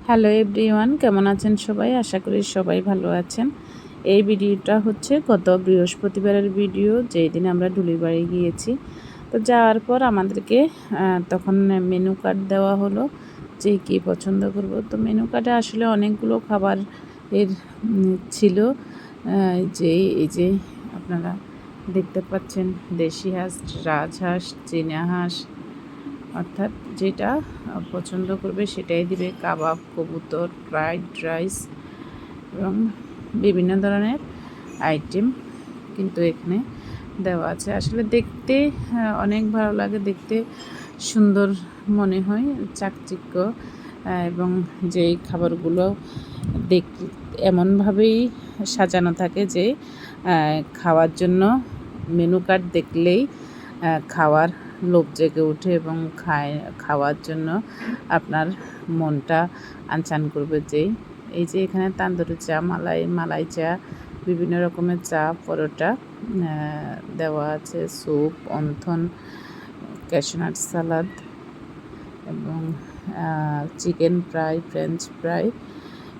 Hello everyone, কেমন আছেন সবাই? আশা করি সবাই ভালো আছেন। এই ভিডিওটা হচ্ছে গত বৃহস্পতিবারের ভিডিও, যেই দিন আমরা ডুলির বাড়ি গিয়েছি। তো যাওয়ার পর আমাদেরকে তখন মেনু কার্ড দেওয়া হলো যে কী পছন্দ করব। তো মেনু কার্ডে আসলে অনেকগুলো খাবার এর ছিল। এই যে আপনারা দেখতে পাচ্ছেন, দেশি হাঁস, রাজহাঁস, চীনা হাঁস, অর্থাৎ যেটা পছন্দ করবে সেটাই দিবে। কাবাব, কবুতর, ফ্রাইড রাইস এবং বিভিন্ন ধরনের আইটেম কিন্তু এখানে দেওয়া আছে। আসলে দেখতে অনেক ভালো লাগে, দেখতে সুন্দর মনে হয়, চাকচিক্য, এবং যেই খাবারগুলো এমনভাবেই সাজানো থাকে যে খাওয়ার জন্য মেনু কার্ড দেখলেই খাওয়ার লোভ জেগে ওঠে এবং খাওয়ার জন্য আপনার মনটা আনচান করবে। এই যে এখানে তান্দুরি চা, মালাই চা, বিভিন্ন রকমের চা, পরোটা দেওয়া আছে, স্যুপ, অন্থন, ক্যাশনাট সালাদ এবং চিকেন ফ্রাই, ফ্রেঞ্চ ফ্রাই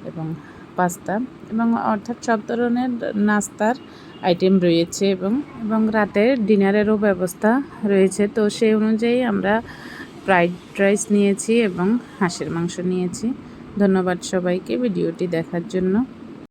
এবং পাস্তা, এবং অর্থাৎ সব ধরনের নাস্তার আইটেম রয়েছে এবং রাতের ডিনারেরও ব্যবস্থা রয়েছে। তো সেই অনুযায়ী আমরা ফ্রাইড রাইস নিয়েছি এবং হাঁসের মাংস নিয়েছি। ধন্যবাদ সবাইকে ভিডিওটি দেখার জন্য।